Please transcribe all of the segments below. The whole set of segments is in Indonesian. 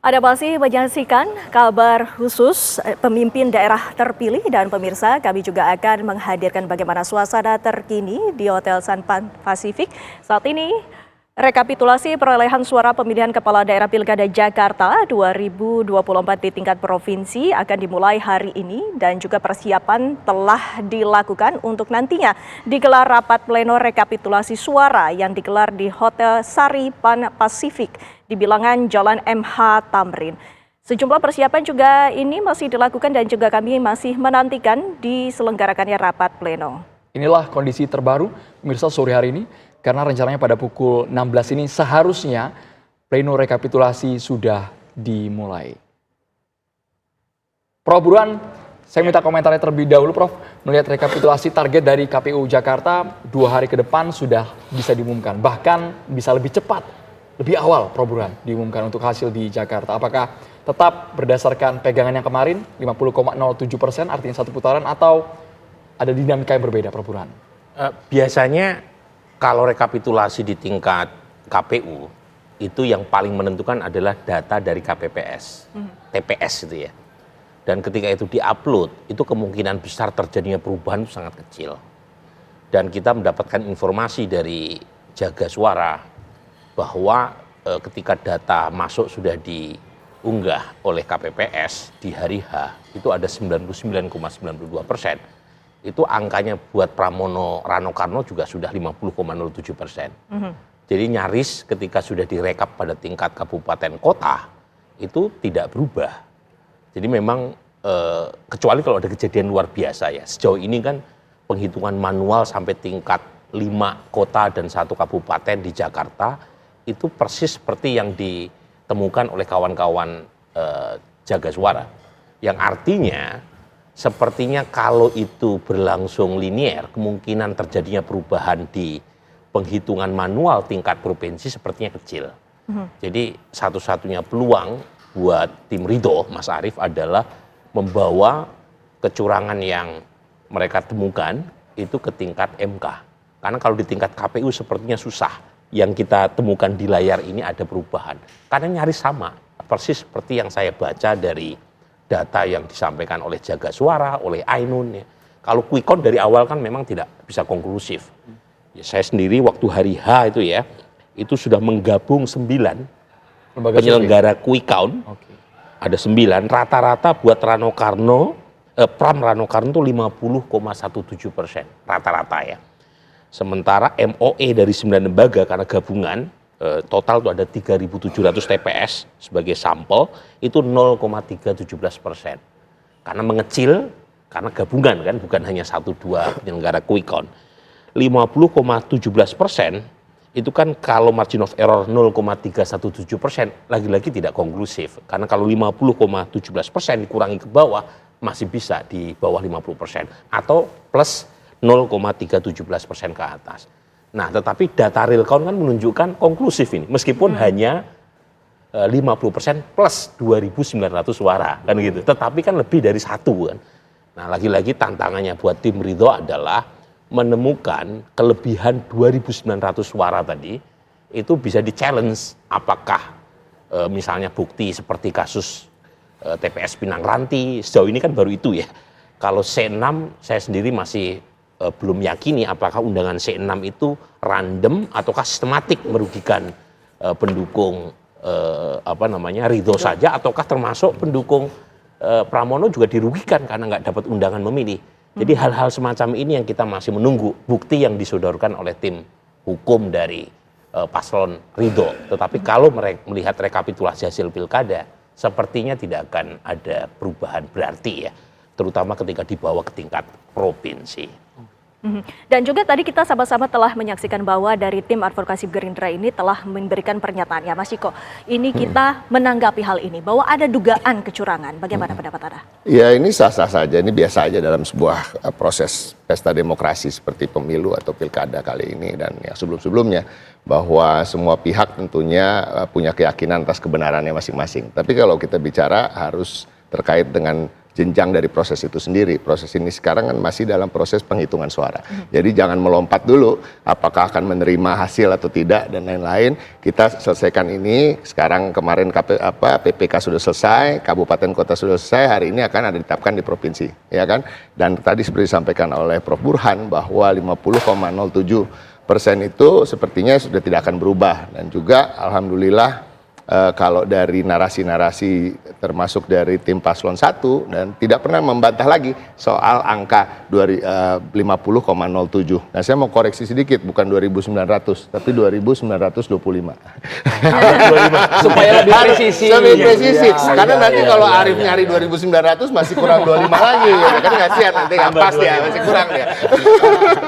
Ada masih menyaksikan kabar khusus pemimpin daerah terpilih dan pemirsa kami juga akan menghadirkan bagaimana suasana terkini di Hotel Sun Pacific. Saat ini rekapitulasi perolehan suara pemilihan kepala daerah Pilkada Jakarta 2024 di tingkat provinsi akan dimulai hari ini dan juga persiapan telah dilakukan untuk nantinya digelar rapat pleno rekapitulasi suara yang digelar di Hotel Sari Pan Pacific di bilangan Jalan MH Tamrin. Sejumlah persiapan juga ini masih dilakukan dan juga kami masih menantikan diselenggarakannya rapat pleno. Inilah kondisi terbaru pemirsa sore hari ini karena rencananya pada pukul 16 ini seharusnya pleno rekapitulasi sudah dimulai. Prof Burhan, saya minta komentarnya terlebih dahulu Prof, melihat rekapitulasi target dari KPU Jakarta 2 hari ke depan sudah bisa diumumkan, bahkan bisa lebih cepat. Lebih awal Prof Burhan diumumkan untuk hasil di Jakarta. Apakah tetap berdasarkan pegangan yang kemarin 50,07% artinya satu putaran atau ada dinamika yang berbeda Prof Burhan? Biasanya kalau rekapitulasi di tingkat KPU itu yang paling menentukan adalah data dari KPPS, TPS itu ya. Dan ketika itu diupload itu kemungkinan besar terjadinya perubahan itu sangat kecil. Dan kita mendapatkan informasi dari Jaga Suara bahwa ketika data masuk sudah diunggah oleh KPPS di hari H itu ada 99,92%. Itu angkanya buat Pramono Rano Karno juga sudah 50,07%. Jadi nyaris ketika sudah direkap pada tingkat kabupaten kota itu tidak berubah. Jadi memang kecuali kalau ada kejadian luar biasa ya. Sejauh ini kan penghitungan manual sampai tingkat 5 kota dan 1 kabupaten di Jakarta itu persis seperti yang ditemukan oleh kawan-kawan Jaga Suara. Yang artinya sepertinya kalau itu berlangsung linier, kemungkinan terjadinya perubahan di penghitungan manual tingkat provinsi sepertinya kecil. Jadi satu-satunya peluang buat tim Ridho, Mas Arief, adalah membawa kecurangan yang mereka temukan itu ke tingkat MK. Karena kalau di tingkat KPU sepertinya susah. Yang kita temukan di layar ini ada perubahan. Karena nyaris sama, persis seperti yang saya baca dari data yang disampaikan oleh Jaga Suara, oleh Ainun. Ya. Kalau quick count dari awal kan memang tidak bisa konklusif. Ya, saya sendiri waktu hari H itu ya, itu sudah menggabung 9 penyelenggara quick count. Ada 9, rata-rata buat Rano Karno, Pram Rano Karno itu 50,17%, rata-rata ya. Sementara MOE dari 9 lembaga karena gabungan, total itu ada 3.700 TPS sebagai sampel, itu 0,317%. Karena mengecil, karena gabungan kan, bukan hanya 1-2 penyelenggara quick count. 50,17% itu kan kalau margin of error 0,317%, lagi-lagi tidak konklusif. Karena kalau 50,17% dikurangi ke bawah, masih bisa di bawah 50%. Atau plus 0,317% ke atas. Nah, tetapi data real count kan menunjukkan konklusif ini, meskipun hanya 50% plus 2.900 suara, kan gitu. Tetapi kan lebih dari 1 kan. Nah, lagi-lagi tantangannya buat tim Ridho adalah menemukan kelebihan 2.900 suara tadi, itu bisa di-challenge apakah misalnya bukti seperti kasus TPS Pinang Ranti, sejauh ini kan baru itu ya. Kalau C6 saya sendiri masih belum yakini apakah undangan C6 itu random ataukah sistematik merugikan pendukung Ridho saja ataukah termasuk pendukung Pramono juga dirugikan karena nggak dapat undangan memilih. Jadi hal-hal semacam ini yang kita masih menunggu bukti yang disodorkan oleh tim hukum dari paslon Ridho. Tetapi kalau melihat rekapitulasi hasil pilkada, sepertinya tidak akan ada perubahan berarti ya, terutama ketika dibawa ke tingkat provinsi. Dan juga tadi kita sama-sama telah menyaksikan bahwa dari tim advokasi Gerindra ini telah memberikan pernyataannya. Mas Ciko, ini kita menanggapi hal ini bahwa ada dugaan kecurangan. Bagaimana pendapat Anda? Ya ini sah-sah saja, ini biasa aja dalam sebuah proses pesta demokrasi seperti pemilu atau pilkada kali ini dan yang sebelum-sebelumnya. Bahwa semua pihak tentunya punya keyakinan atas kebenarannya masing-masing. Tapi kalau kita bicara harus terkait dengan jenjang dari proses itu sendiri. Proses ini sekarang kan masih dalam proses penghitungan suara. Jadi jangan melompat dulu apakah akan menerima hasil atau tidak dan lain-lain. Kita selesaikan ini. Sekarang kemarin PPK sudah selesai, kabupaten kota sudah selesai, hari ini akan ada ditetapkan di provinsi, ya kan? Dan tadi seperti disampaikan oleh Prof. Burhan bahwa 50,07% itu sepertinya sudah tidak akan berubah dan juga alhamdulillah kalau dari narasi-narasi termasuk dari tim paslon 1 dan tidak pernah membantah lagi soal angka 50,07. Nah saya mau koreksi sedikit, bukan 2.900 tapi 2.925. Supaya lebih presisi. Lebih presisi. Karena nanti kalau Arif nyari 2.900 masih kurang 25 lagi. Ya, kan kasihan nanti nggak pas dia, masih kurang dia.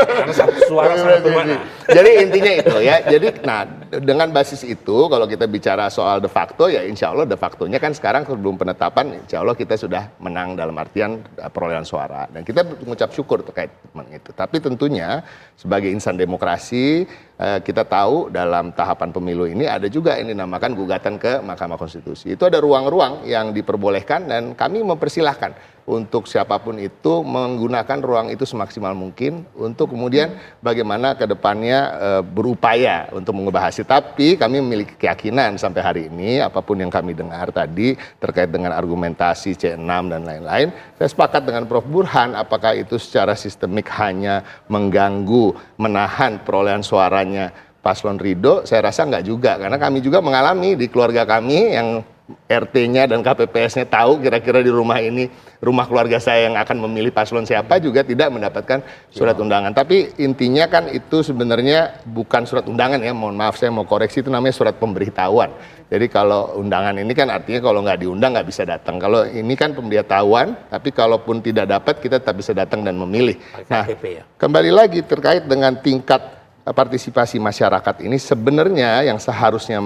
Karena satu suara satu mana. Jadi intinya itu ya. Jadi nah dengan basis itu kalau kita bicara soal de facto ya insya Allah de factonya kan sekarang sebelum penetapan insya Allah kita sudah menang dalam artian perolehan suara dan kita mengucap syukur terkait itu. Tapi tentunya sebagai insan demokrasi kita tahu dalam tahapan pemilu ini ada juga yang dinamakan gugatan ke Mahkamah Konstitusi. Itu ada ruang-ruang yang diperbolehkan dan kami mempersilahkan untuk siapapun itu menggunakan ruang itu semaksimal mungkin untuk kemudian bagaimana ke depannya berupaya untuk mengubah hasil. Tapi kami memiliki keyakinan sampai hari ini apapun yang kami dengar tadi terkait dengan argumentasi C6 dan lain-lain, saya sepakat dengan Prof. Burhan apakah itu secara sistemik hanya mengganggu, menahan perolehan suaranya Paslon Ridho, saya rasa enggak juga karena kami juga mengalami di keluarga kami yang RT-nya dan KPPS-nya tahu kira-kira di rumah ini, rumah keluarga saya yang akan memilih paslon siapa juga tidak mendapatkan surat undangan. Tapi intinya kan itu sebenarnya bukan surat undangan ya, mohon maaf saya mau koreksi, itu namanya surat pemberitahuan. Jadi kalau undangan ini kan artinya kalau nggak diundang nggak bisa datang. Kalau ini kan pemberitahuan, tapi kalaupun tidak dapat kita tetap bisa datang dan memilih. Nah, kembali lagi terkait dengan tingkat partisipasi masyarakat ini sebenarnya yang seharusnya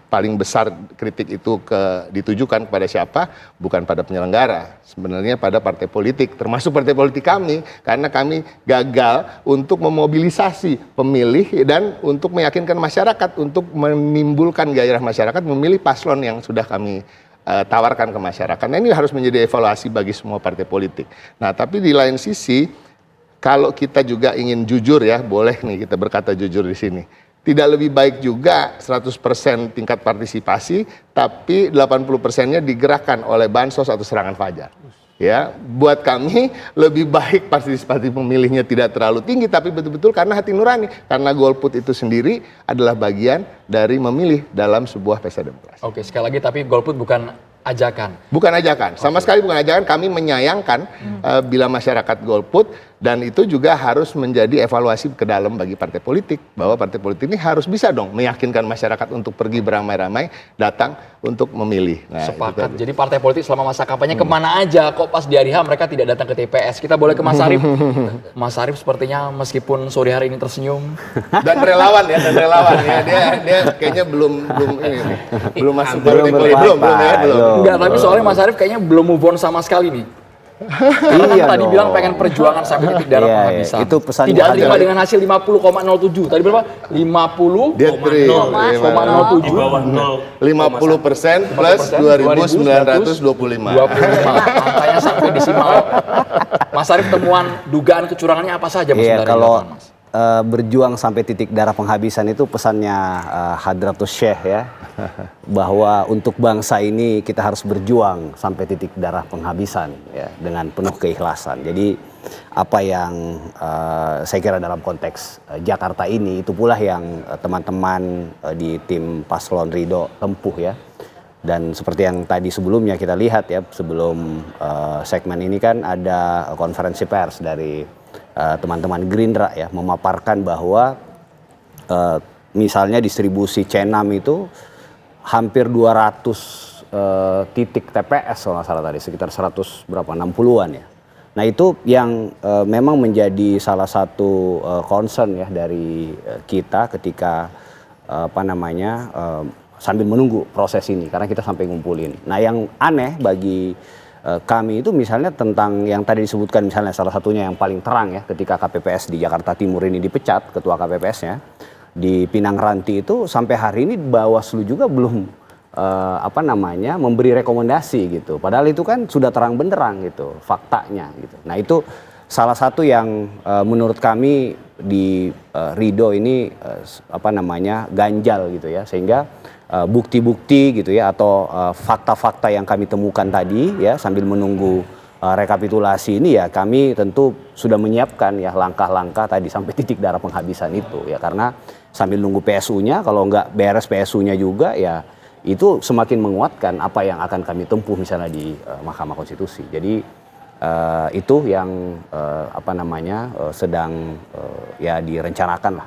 paling besar kritik itu ditujukan kepada siapa? Bukan pada penyelenggara, sebenarnya pada partai politik, termasuk partai politik kami, karena kami gagal untuk memobilisasi pemilih dan untuk meyakinkan masyarakat untuk menimbulkan gairah masyarakat memilih paslon yang sudah kami tawarkan ke masyarakat. Nah ini harus menjadi evaluasi bagi semua partai politik. Nah tapi di lain sisi kalau kita juga ingin jujur ya, boleh nih kita berkata jujur di sini. Tidak lebih baik juga 100% tingkat partisipasi, tapi 80%-nya digerakkan oleh bansos atau serangan fajar. Ya, buat kami lebih baik partisipasi pemilihnya tidak terlalu tinggi, tapi betul-betul karena hati nurani. Karena golput itu sendiri adalah bagian dari memilih dalam sebuah pesta demokrasi. Oke, sekali lagi tapi golput bukan ajakan. Bukan ajakan, sama sekali bukan ajakan. Kami menyayangkan bila masyarakat golput dan itu juga harus menjadi evaluasi ke dalam bagi partai politik bahwa partai politik ini harus bisa dong meyakinkan masyarakat untuk pergi beramai-ramai datang untuk memilih. Nah, sepakat. Jadi partai politik selama masa kampanye kemana aja kok pas di hari H mereka tidak datang ke TPS. Kita boleh ke Mas Arief. Mas Arief sepertinya meskipun sore hari ini tersenyum dan relawan ya, dia kayaknya belum masuk politik belum. Enggak, tapi soalnya Mas Arief kayaknya belum move on sama sekali nih. Iya tadi dong. bilang pengen perjuangan sampai titik darah penghabisan. Itu pesannya tidak terima dengan hasil 50,07. Tadi berapa? 50,07. Dia 50% plus 2.925. Angkanya sampai desimal. Mas Arief, temuan dugaan kecurangannya apa saja Mas? Iya, kalau berjuang sampai titik darah penghabisan itu pesannya Hadratus Syekh ya, bahwa untuk bangsa ini kita harus berjuang sampai titik darah penghabisan ya, dengan penuh keikhlasan. Jadi apa yang saya kira dalam konteks Jakarta ini itu pula yang teman-teman di tim Paslon Ridho tempuh ya. Dan seperti yang tadi sebelumnya kita lihat ya, sebelum segmen ini kan ada konferensi pers dari teman-teman Gerindra ya, memaparkan bahwa misalnya distribusi C6 itu hampir 200 titik TPS kalau nggak salah tadi, sekitar 60-an ya. Nah itu yang memang menjadi salah satu concern ya dari kita ketika sambil menunggu proses ini, karena kita sampai ngumpulin. Nah yang aneh bagi kami itu misalnya tentang yang tadi disebutkan, misalnya salah satunya yang paling terang ya, ketika KPPS di Jakarta Timur ini dipecat ketua KPPS-nya di Pinang Ranti itu, sampai hari ini Bawaslu juga belum memberi rekomendasi gitu. Padahal itu kan sudah terang benderang gitu faktanya gitu. Nah itu salah satu yang menurut kami di Ridho ini ganjal gitu ya, sehingga bukti-bukti gitu ya atau fakta-fakta yang kami temukan tadi ya sambil menunggu rekapitulasi ini ya kami tentu sudah menyiapkan ya langkah-langkah tadi sampai titik darah penghabisan itu ya, karena sambil nunggu PSU-nya, kalau nggak beres PSU-nya juga ya itu semakin menguatkan apa yang akan kami tempuh misalnya di Mahkamah Konstitusi. Jadi itu yang sedang ya direncanakan lah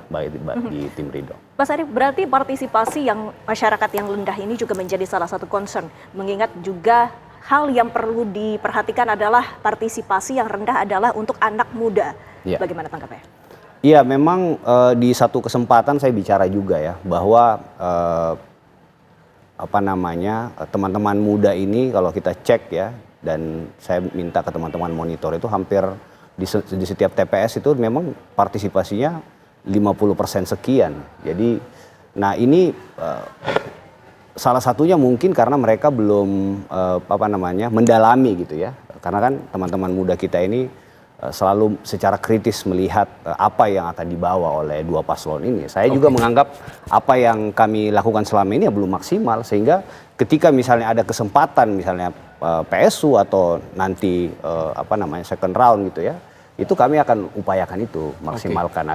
di tim Ridho. Mas Arief, berarti partisipasi yang masyarakat yang rendah ini juga menjadi salah satu concern, mengingat juga hal yang perlu diperhatikan adalah partisipasi yang rendah adalah untuk anak muda. Ya. Bagaimana tanggapannya? Iya, memang di satu kesempatan saya bicara juga ya bahwa teman-teman muda ini kalau kita cek ya, dan saya minta ke teman-teman monitor itu hampir di setiap TPS itu memang partisipasinya 50% sekian. Jadi nah ini salah satunya mungkin karena mereka belum mendalami gitu ya. Karena kan teman-teman muda kita ini selalu secara kritis melihat apa yang akan dibawa oleh dua paslon ini. Saya juga menganggap apa yang kami lakukan selama ini ya belum maksimal, sehingga ketika misalnya ada kesempatan misalnya PSU atau nanti second round gitu ya, itu kami akan upayakan itu maksimalkan